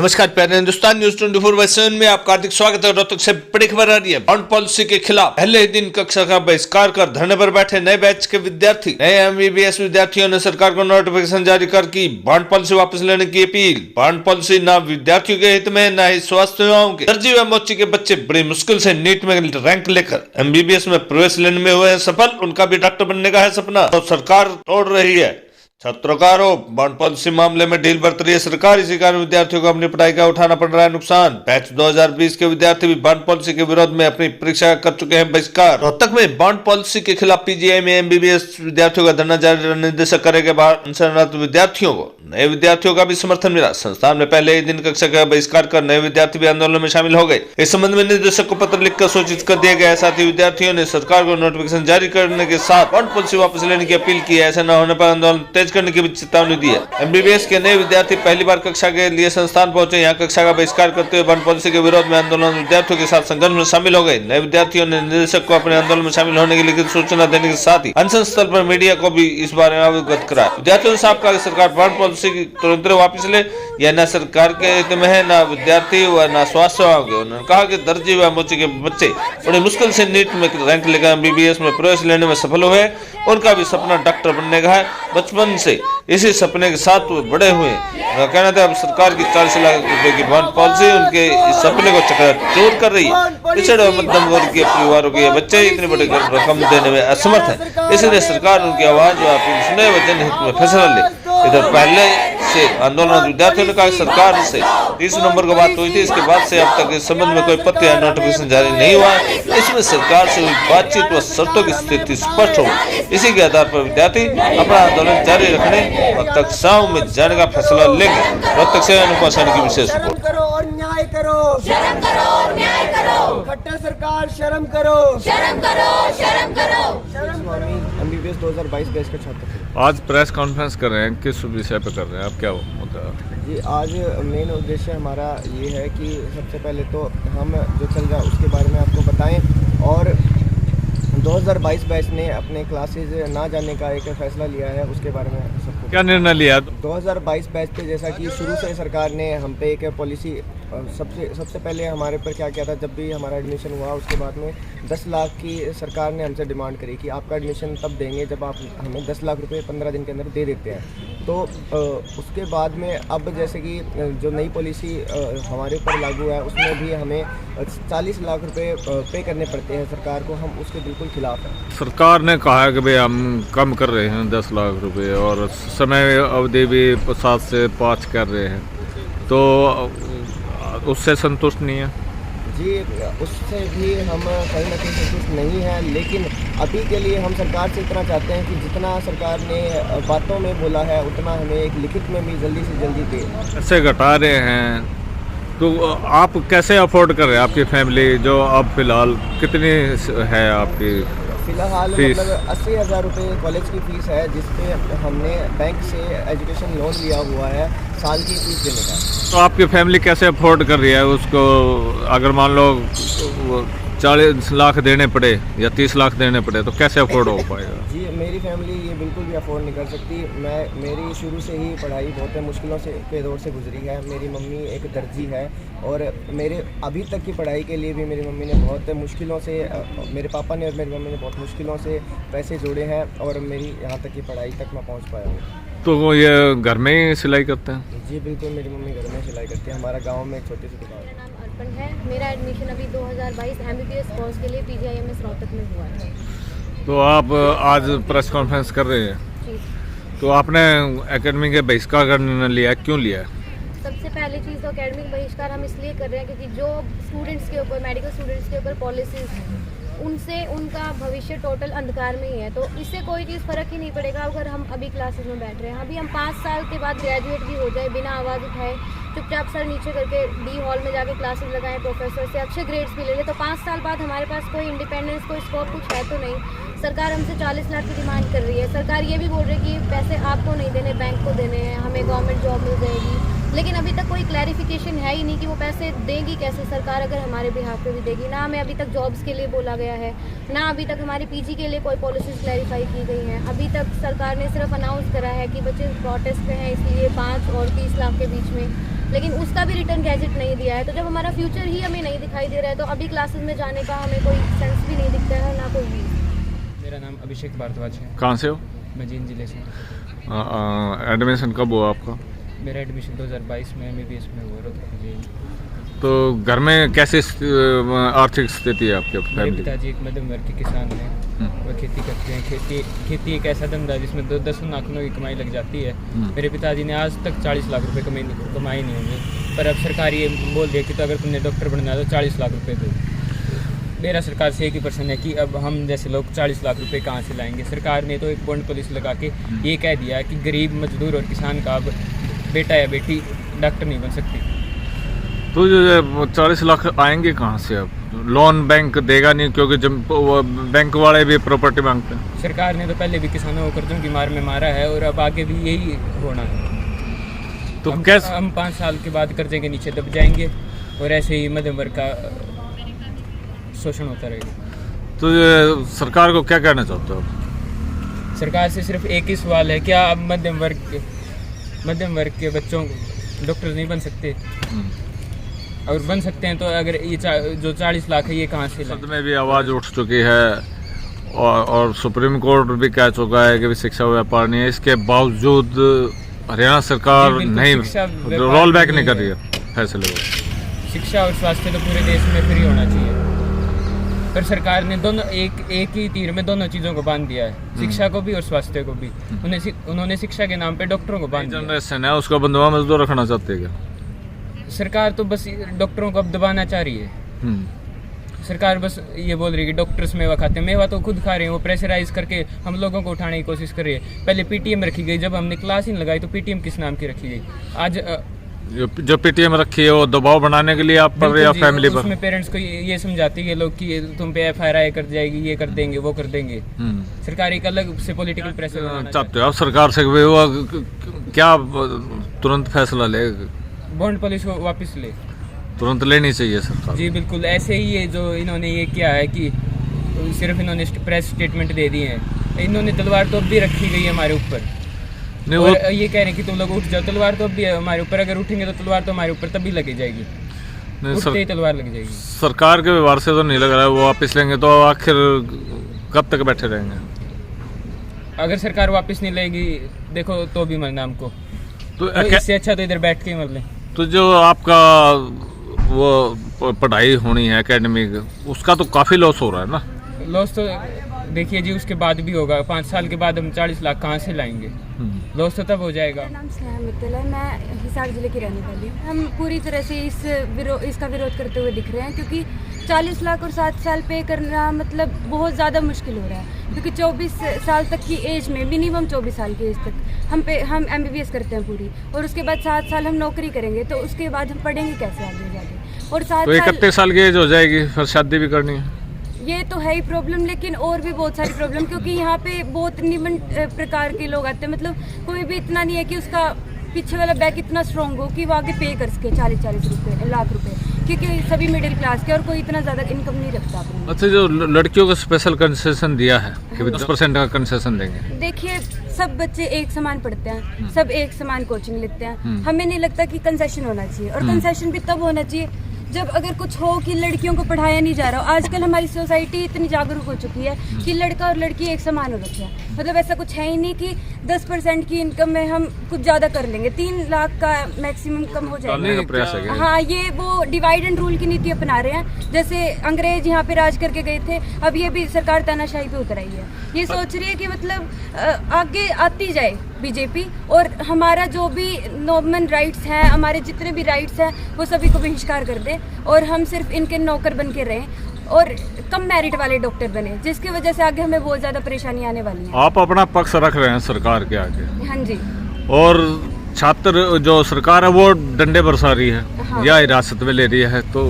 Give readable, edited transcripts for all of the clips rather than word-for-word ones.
नमस्कार प्यारे हिंदुस्तान न्यूज 24/7 में आपका हार्दिक स्वागत है। रोहतक से बड़ी खबर आ रही है। बॉन्ड पॉलिसी के खिलाफ पहले ही दिन कक्षा का बहिष्कार कर धरने पर बैठे नए बैच के विद्यार्थी। नए एमबीबीएस विद्यार्थियों ने सरकार को नोटिफिकेशन जारी कर की बॉन्ड पॉलिसी वापस लेने की अपील। बॉन्ड पॉलिसी न विद्यार्थियों के हित में न ही स्वास्थ्य सेवाओं के। दर्जी व मोची के बच्चे बड़ी मुश्किल से नीट में रैंक लेकर एमबीबीएस में प्रवेश लेने में हुए हैं सफल। उनका भी डॉक्टर बनने का है सपना, तो सरकार तोड़ रही है। छात्रों का आरोप, बॉन्ड पॉलिसी मामले में ढील बरत रही है सरकार। इसी कारण विद्यार्थियों को अपनी पढ़ाई का उठाना पड़ रहा है नुकसान। बैच 2020 के विद्यार्थी भी बॉन्ड पॉलिसी के विरोध में अपनी परीक्षा कर चुके हैं बहिष्कार। रोहतक में बॉन्ड पॉलिसी के खिलाफ पीजीआई में एमबीबीएस विद्यार्थियों का धरना जारी। निदेशक कार्य के बाद अनशनरत विद्यार्थियों को नए विद्यार्थियों का भी समर्थन मिला। संस्थान में पहले ही दिन कक्षा का बहिष्कार कर नए विद्यार्थी भी आंदोलन में शामिल हो गए। इस संबंध में निदेशक को पत्र लिखकर सूचित कर दिया गया। साथ ही विद्यार्थियों ने सरकार को नोटिफिकेशन जारी करने के साथ बॉन्ड पॉलिसी वापस लेने की अपील की है। ऐसा न होने पर आंदोलन तेज करने की भी चेतावनी दी है। एमबीबीएस के नए विद्यार्थी पहली बार कक्षा के लिए संस्थान पहुंचे। यहाँ कक्षा का बहिष्कार करते हुए बॉन्ड पॉलिसी के विरोध में आंदोलन विद्यार्थियों के साथ संघर्ष में शामिल हो गए। नए विद्यार्थियों ने निदेशक को अपने आंदोलन में शामिल होने की लिखित सूचना देने के साथ ही अनशन स्थल पर मीडिया को भी इस बारे में अवगत कराया। विद्यार्थियों ने साफ कहा कि सरकार बॉन्ड पॉलिसी की तुरंत वापस ले। यह न सरकार के हित में है, न विद्यार्थी व न स्वास्थ्य सेवाओं के। उन्होंने कहा कि दर्जी व मोची के बच्चे बड़ी मुश्किल से नीट में रैंक लेकर एमबीबीएस में प्रवेश लेने में सफल हुए। उनका भी सपना डॉक्टर बनने का है। बचपन से इसी सपने के साथ वो बड़े हुए। उनका कहना था अब सरकार की 40 लाख रुपए की बॉन्ड पॉलिसी उनके इस सपने को चकनाचूर कर रही है। पिछड़े मध्यम वर्ग के परिवारों के बच्चे इतनी बड़ी रकम देने में असमर्थ है, इसलिए सरकार उनकी आवाज व अपील सुने व जनहित में फैसला ले। इधर पहले से आंदोलन विद्यार्थियों ने कहा सरकार से 30 नवंबर को बात हुई थी। इसके बाद से अब तक इस संबंध में कोई पत्र या नोटिफिकेशन जारी नहीं हुआ। इसमें सरकार से हुई बातचीत व शर्तों की स्थिति स्पष्ट हो। इसी के आधार पर विद्यार्थी अपना आंदोलन जारी रखने और कक्षाओं में जाने का फैसला लेंगे। रोहतक से अनुपमा सैनी की विशेष रिपोर्ट। करो और न्याय करो, शर्म करो और न्याय करो, खट्टर सरकार शर्म करो, शर्म करो, शर्म करो। एमबीबीएस 2022 बैच के छात्र। आज प्रेस कॉन्फ्रेंस कर रहे हैं, किस विषय पे कर रहे हैं आप, क्या मुद्दा? जी आज मेन उद्देश्य हमारा ये है कि सबसे पहले तो हम जो चल रहा है उसके बारे में आपको बताएं और 2022 बैच ने अपने क्लासेज ना जाने का एक फैसला लिया है, उसके बारे में सबको क्या निर्णय लिया? 2022 बैच पे जैसा कि शुरू से सरकार ने हम पे एक पॉलिसी सबसे पहले हमारे पर क्या किया था। जब भी हमारा एडमिशन हुआ उसके बाद में 10 लाख की सरकार ने हमसे डिमांड करी कि आपका एडमिशन तब देंगे जब आप हमें 10 लाख रुपए 15 दिन के अंदर दे देते हैं। तो उसके बाद में अब जैसे कि जो नई पॉलिसी हमारे ऊपर लागू है उसमें भी हमें 40 लाख रुपए पे करने पड़ते हैं सरकार को। हम उसके बिल्कुल खिलाफ हैं। सरकार ने कहा है कि भाई हम कम कर रहे हैं 10 लाख रुपए और समय अवधि भी 7 से 5 कर रहे हैं, तो उससे संतुष्ट नहीं है? जी उससे भी हम कहीं ना कहीं संतुष्ट नहीं हैं, लेकिन अभी के लिए हम सरकार से इतना चाहते हैं कि जितना सरकार ने बातों में बोला है उतना हमें एक लिखित में भी जल्दी से जल्दी दे। ऐसे घटा रहे हैं तो आप कैसे अफोर्ड कर रहे हैं? आपकी फैमिली जो अब फिलहाल कितनी है आपकी? फिलहाल मतलब 80,000 रुपये कॉलेज की फ़ीस है, जिसपे हमने बैंक से एजुकेशन लोन लिया हुआ है साल की फीस देने का। तो आपकी फैमिली कैसे अफोर्ड कर रही है उसको? अगर मान लो 40 लाख देने पड़े या 30 लाख देने पड़े तो कैसे अफोर्ड हो पाएगा? जी मेरी फैमिली ये बिल्कुल भी अफोर्ड नहीं कर सकती। मेरी शुरू से ही पढ़ाई बहुत मुश्किलों से के दौर से गुजरी है। मेरी मम्मी एक दर्जी है और मेरे अभी तक की पढ़ाई के लिए भी मेरी मम्मी ने बहुत मुश्किलों से, मेरे पापा ने और मेरी मम्मी ने बहुत मुश्किलों से पैसे जोड़े हैं और मेरी यहाँ तक की पढ़ाई तक मैं पहुँच पाया हूँ। तो वो ये घर में ही सिलाई करते हैं? जी बिल्कुल, मेरी मम्मी घर में सिलाई करती है। हमारा गांव में एक छोटी सी दुकान है। मेरा नाम अर्पण है। मेरा एडमिशन अभी 2022 एमबीबीएस कोर्स के लिए पीजीआईएमएस रोहतक में हुआ है। तो आप आज प्रेस कॉन्फ्रेंस कर रहे हैं, जी तो आपने एकेडमी के बहिष्कार का निर्णय लिया, क्यों लिया? सबसे पहली चीज़ तो एकेडमिक बहिष्कार हम इसलिए कर रहे हैं क्योंकि जो स्टूडेंट्स के ऊपर, मेडिकल स्टूडेंट्स के ऊपर पॉलिसीज उनसे उनका भविष्य टोटल अंधकार में ही है। तो इससे कोई चीज़ फ़र्क ही नहीं पड़ेगा अगर हम अभी क्लासेस में बैठ रहे हैं। अभी हम 5 साल के बाद ग्रेजुएट भी हो जाए बिना आवाज़ उठाए, चुपचाप सर नीचे करके डी हॉल में जाके क्लासेस लगाएं, प्रोफेसर से अच्छे ग्रेड्स भी ले लें, तो 5 साल बाद हमारे पास कोई इंडिपेंडेंस, कोई स्कोप कुछ है तो नहीं। सरकार हमसे 40 लाख की डिमांड कर रही है। सरकार ये भी बोल रही है कि पैसे आपको नहीं देने, बैंक को देने हैं, हमें गवर्नमेंट जॉब मिल जाएगी, लेकिन अभी तक कोई क्लैरिफिकेशन है ही नहीं कि वो पैसे देंगी कैसे सरकार, अगर हमारे बिहाफ पे भी देगी। ना हमें अभी तक जॉब्स के लिए बोला गया है, ना अभी तक हमारी पीजी के लिए कोई पॉलिसीज क्लैरिफाई की गई हैं। अभी तक सरकार ने सिर्फ अनाउंस करा है कि बच्चे प्रोटेस्ट पे हैं इसलिए 5 और 30 लाख के बीच में, लेकिन उसका भी रिटर्न गैजेट नहीं दिया है। तो जब हमारा फ्यूचर ही हमें नहीं दिखाई दे रहा है तो अभी क्लासेस में जाने का हमें कोई सेंस भी नहीं दिखता है, ना कोई भी। मेरा नाम अभिषेक भारद्वाज है, कहाँ से हो? मैं जींद जिले से हूँ। एडमिशन कब हुआ आपका? मेरा एडमिशन 2022 में MBBS में हुआ रोहतक में। तो घर में कैसी आर्थिक स्थिति है आपके मेरे फैमिली? पिताजी एक मध्यम वर्ग के किसान हैं, वह खेती करते हैं। खेती एक ऐसा धंधा जिसमें 10 लाखों की कमाई लग जाती है। मेरे पिताजी ने आज तक 40 लाख रुपए कमाई नहीं होंगे, पर अब सरकार ये बोल रही है कि तो अगर तुमने डॉक्टर बनना है तो 40 लाख रुपए दो। मेरा सरकार से एक ही प्रश्न है कि अब हम जैसे लोग 40 लाख रुपए कहाँ से लाएंगे? सरकार ने तो एक बॉन्ड पॉलिसी लगा के ये कह दिया है कि गरीब मजदूर और किसान का अब बेटा या बेटी डॉक्टर नहीं बन सकती। तो जो 40 लाख आएंगे कहाँ से? अब लोन बैंक देगा नहीं, क्योंकि जब बैंक वाले भी प्रॉपर्टी मांगते हैं। सरकार ने तो पहले भी किसानों को कर्जों की मार में मारा है और अब आगे भी यही होना है। तो कैसे हम 5 साल के बाद कर्जे के नीचे दब जाएंगे और ऐसे ही मध्यम वर्ग का शोषण होता रहेगा। तो ये सरकार को क्या कहना चाहते हो? सरकार से सिर्फ एक ही सवाल है, क्या अब मध्यम वर्ग के बच्चों डॉक्टर नहीं बन सकते? अगर बन सकते हैं तो अगर ये जो 40 लाख है ये कहाँ से लाएं? संसद में भी आवाज़ उठ चुकी है और सुप्रीम कोर्ट भी कह चुका है कि शिक्षा व्यापार नहीं है। इसके बावजूद हरियाणा सरकार नहीं रोल बैक नहीं कर रही है फैसले को। शिक्षा और स्वास्थ्य तो पूरे देश में फ्री होना चाहिए, पर सरकार ने दोनों एक ही तीर में दोनों चीज़ों को बांध दिया है, शिक्षा को भी और स्वास्थ्य को भी। उन्होंने शिक्षा के नाम पे डॉक्टरों को बांध दिया। जनरेशन है उसको बंधुआ मजदूर रखना चाहते हैं क्या? सरकार तो बस डॉक्टरों को अब दबाना चाह रही है। सरकार बस ये बोल रही है कि डॉक्टर्स मेवा खाते हैं। मेवा तो खुद खा रहे हैं, वो प्रेशराइज करके हम लोगों को उठाने की कोशिश कर रही है। पहले PTM रखी गई, जब हमने क्लास ही लगाई तो PTM किस नाम की रखी गई? आज जो PTM रखी है वो दबाव बनाने के लिए आप पर या फैमिली पर? उसमें पेरेंट्स को ये समझाती है लोग कि तुम पे FIR कर जाएगी, ये कर देंगे, वो कर देंगे। सरकार एक अलग से पॉलिटिकल प्रेशर चाहते हो आप सरकार से क्या तुरंत फैसला ले? बॉन्ड पॉलिसी को वापस ले, तुरंत लेनी चाहिए सरकार। जी बिल्कुल। ऐसे ही ये जो इन्होंने ये किया है कि सिर्फ इन्होंने प्रेस स्टेटमेंट दे दिए हैं, इन्होंने तलवार तो अब भी रखी गई है हमारे ऊपर। और ये कह रहे हैं कि तुम लोग उठ जाओ, तलवार तो अब भी है हमारे ऊपर। अगर उठेंगे तो तलवार तो हमारे ऊपर तभी लगी जाएगी, उठते ही तलवार लग जाएगी। सरकार के व्यवहार से तो नहीं लग रहा है वो वापस लेंगे, तो आखिर कब तक बैठे रहेंगे? अगर सरकार वापस नहीं लेगी देखो तो भी मरना हमको, तो इससे अच्छा तो इधर बैठ के ही मर लें। तो जो आपका वो पढ़ाई होनी है एकेडमिक, उसका तो काफ़ी लॉस हो रहा है ना? लॉस तो देखिए जी उसके बाद भी होगा। 5 साल के बाद हम 40 लाख कहाँ से लाएंगे? लॉस तो तब हो जाएगा। मेरा नाम स्नेहा मित्तल है, मैं हिसार जिले की रहने वाली हूँ। हम पूरी तरह से इसका विरोध करते हुए दिख रहे हैं, क्योंकि 40 लाख और 7 साल पे करना मतलब बहुत ज़्यादा मुश्किल हो रहा है। क्योंकि 24 साल तक की एज में, मिनिमम 24 साल की एज तक हम MBBS करते हैं पूरी, और उसके बाद 7 साल हम नौकरी करेंगे, तो उसके बाद हम पढ़ेंगे कैसे आगे जाके? और 7 तो 31 साल की एज हो जाएगी, फिर शादी भी करनी है। ये तो है ही प्रॉब्लम, लेकिन और भी बहुत सारी प्रॉब्लम, क्योंकि यहाँ पे बहुत निम्न प्रकार के लोग आते हैं। मतलब कोई भी इतना नहीं है कि उसका पीछे वाला बैक इतना स्ट्रॉन्ग हो कि वो आगे पे कर सके 40-40 रुपये, लाख रुपए, क्योंकि सभी मिडिल क्लास के और कोई इतना ज़्यादा इनकम नहीं रखता अपनी। अच्छा, जो लड़कियों को स्पेशल कंसेशन दिया है कि 10% का कंसेशन देंगे। देखिए सब बच्चे एक समान पढ़ते हैं, सब एक समान कोचिंग लेते हैं। हमें नहीं लगता कि कंसेशन होना चाहिए, और कंसेशन भी तब होना चाहिए जब अगर कुछ हो कि लड़कियों को पढ़ाया नहीं जा रहा हो। आजकल हमारी सोसाइटी इतनी जागरूक हो चुकी है कि लड़का और लड़की एक समान हो रखे हैं। मतलब ऐसा कुछ है ही नहीं कि 10% की इनकम में हम कुछ ज़्यादा कर लेंगे, 3 लाख का मैक्सिमम कम हो जाएगा। हाँ, ये वो डिवाइड एंड रूल की नीति अपना रहे हैं। जैसे अंग्रेज यहाँ पे राज करके गए थे, अब ये भी सरकार तानाशाही पे उतर आई है। ये सोच रही है कि मतलब आगे आती जाए बीजेपी, और हमारा जो भी नॉर्मल राइट्स हैं, हमारे जितने भी राइट्स हैं, वो सभी को बहिष्कार कर दे, और हम सिर्फ इनके नौकर बन के रहें और कम मेरिट वाले डॉक्टर बने, जिसकी वजह से आगे हमें बहुत ज़्यादा परेशानी आने वाली है। आप अपना पक्ष रख रहे हैं सरकार के आगे? हाँ जी। और छात्र जो सरकार है वो डंडे बरसा रही है, हाँ। या हिरासत में ले रही है, तो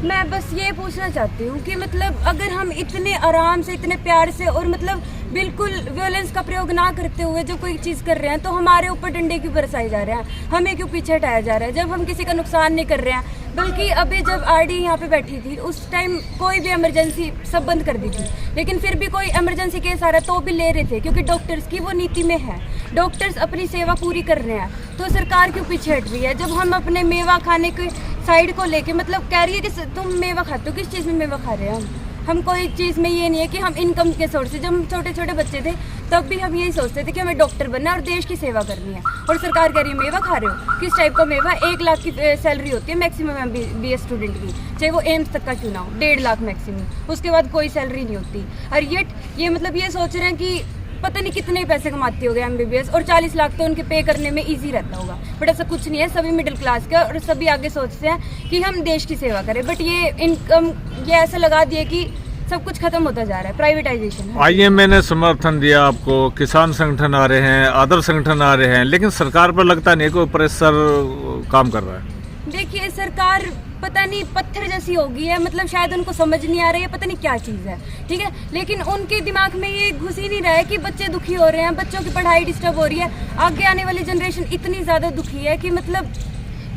मैं बस ये पूछना चाहती हूँ कि मतलब अगर हम इतने आराम से, इतने प्यार से, और मतलब बिल्कुल वियोलेंस का प्रयोग ना करते हुए जो कोई चीज़ कर रहे हैं तो हमारे ऊपर डंडे क्यों बरसाए जा रहे हैं, हमें क्यों पीछे हटाया जा रहा है, जब हम किसी का नुकसान नहीं कर रहे हैं। बल्कि अभी जब आरडी यहाँ पे बैठी थी उस टाइम कोई भी इमरजेंसी सब बंद कर दी थी, लेकिन फिर भी कोई इमरजेंसी केस आ रहा है तो भी ले रहे थे, क्योंकि डॉक्टर्स की वो नीति में है, डॉक्टर्स अपनी सेवा पूरी कर रहे हैं। तो सरकार क्यों पीछे हट रही है? जब हम अपने मेवा खाने के साइड को लेके मतलब कह रही है कि तुम मेवा खाते हो, किस चीज़ में मेवा खा रहे हैं हम कोई चीज़ में ये नहीं है कि हम इनकम के सोर्स से, जब हम छोटे छोटे बच्चे थे तब भी हम यही सोचते थे कि हमें डॉक्टर बनना है और देश की सेवा करनी है, और सरकार कह रही है मेवा खा रहे हो। किस टाइप का मेवा? 1 लाख की सैलरी होती है मैक्सिमम BS स्टूडेंट की, चाहे वो एम्स तक का क्यों ना हो, 1.5 लाख मैक्सिमम, उसके बाद कोई सैलरी नहीं होती। और ये मतलब ये सोच रहे हैं कि पता नहीं कितने पैसे कमाते हो गए MBBS, और 40 लाख तो उनके पे करने में इजी रहता होगा। बट ऐसा कुछ नहीं है, सभी मिडिल क्लास के और सभी आगे सोचते हैं कि हम देश की सेवा करें। बट ये इनकम ये ऐसा लगा दिए कि सब कुछ खत्म होता जा रहा है, प्राइवेटाइजेशन। IMA ने समर्थन दिया आपको, किसान संगठन आ रहे हैं, अदर संगठन आ रहे हैं, लेकिन सरकार पर लगता नहीं कोई प्रेशर काम कर रहा है। देखिए सरकार पता नहीं पत्थर जैसी हो गई है, मतलब शायद उनको समझ नहीं आ रही है, पता नहीं क्या चीज़ है, ठीक है, लेकिन उनके दिमाग में ये घुस ही नहीं रहा है कि बच्चे दुखी हो रहे हैं, बच्चों की पढ़ाई डिस्टर्ब हो रही है, आगे आने वाली जनरेशन इतनी ज़्यादा दुखी है कि मतलब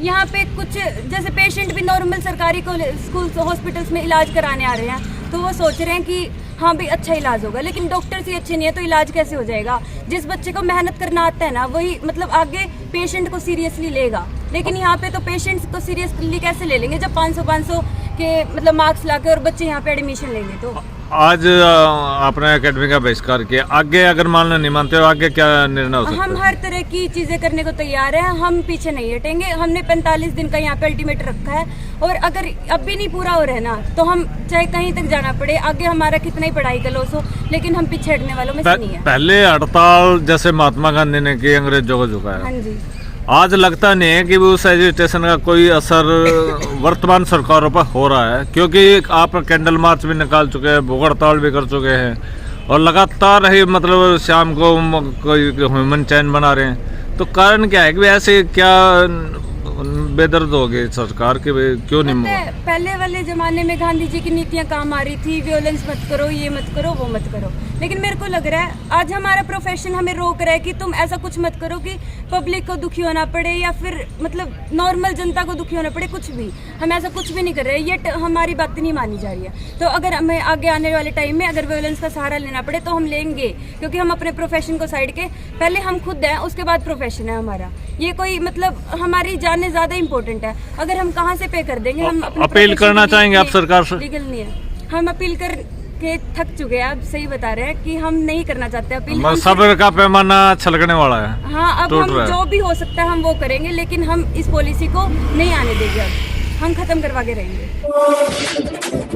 यहाँ पे कुछ जैसे पेशेंट भी नॉर्मल सरकारी स्कूल हॉस्पिटल्स में इलाज कराने आ रहे हैं, तो वो सोच रहे हैं कि हाँ भाई अच्छा इलाज होगा, लेकिन डॉक्टर्स ही अच्छे नहीं है तो इलाज कैसे हो जाएगा? जिस बच्चे को मेहनत करना आता है ना वही मतलब आगे पेशेंट को सीरियसली लेगा, लेकिन यहाँ पे तो पेशेंट्स को सीरियसली कैसे ले लेंगे जब 500 के मतलब मार्क्स लाके और बच्चे यहाँ पे एडमिशन लेंगे। तो आज आपने एकेडमी का बहिष्कार किया, आगे अगर मान लो नहीं मानते हो आगे क्या निर्णय हो सकता है? हम हर तरह की चीज़ें करने को तैयार हैं, हम पीछे नहीं हटेंगे। हमने 45 दिन का यहाँ पे अल्टीमेट रखा है, और अगर अब भी नहीं पूरा हो रहा है ना तो हम चाहे कहीं तक जाना पड़े, आगे हमारा कितना ही पढ़ाई का लॉस हो, लेकिन हम पीछे हटने वालों में से नहीं है। पहले हड़ताल जैसे महात्मा गांधी ने की, अंग्रेजों को झुकाया, हाँ जी, आज लगता नहीं है कि वो उस एजुटेशन का कोई असर वर्तमान सरकारों पर हो रहा है, क्योंकि आप कैंडल मार्च भी निकाल चुके हैं, भूख हड़ताल भी कर चुके हैं, और लगातार ही मतलब शाम को कोई ह्यूमन चैन बना रहे हैं। तो कारण क्या है कि ऐसे क्या बेदर्द हो गए सरकार के, क्यों नहीं? पहले वाले जमाने में गांधी जी की नीतियां काम आ रही थी, वियोलेंस मत करो, ये मत करो, वो मत करो, लेकिन मेरे को लग रहा है आज हमारा प्रोफेशन हमें रोक रहा है कि तुम ऐसा कुछ मत करो कि पब्लिक को दुखी होना पड़े या फिर मतलब नॉर्मल जनता को दुखी होना पड़े, कुछ भी हम ऐसा कुछ भी नहीं कर रहे, ये हमारी बात नहीं मानी जा रही है। तो अगर हमें आगे आने वाले टाइम में अगर वियोलेंस का सहारा लेना पड़े तो हम लेंगे, क्योंकि हम अपने प्रोफेशन को साइड के पहले हम खुद हैं, उसके बाद प्रोफेशन है हमारा। ये कोई मतलब हमारी जाने ज़्यादा इंपॉर्टेंट है, अगर हम कहाँ से पे कर देंगे। हम अपील करना चाहेंगे आप सरकार से? लीगल नहीं है, हम अपील कर के थक चुके हैं, आप सही बता रहे हैं कि हम नहीं करना चाहते अपील। सब्र का पैमाना छलकने वाला है। हाँ, अब हम जो भी हो सकता है हम वो करेंगे, लेकिन हम इस पॉलिसी को नहीं आने देंगे, अब हम खत्म करवा के रहेंगे।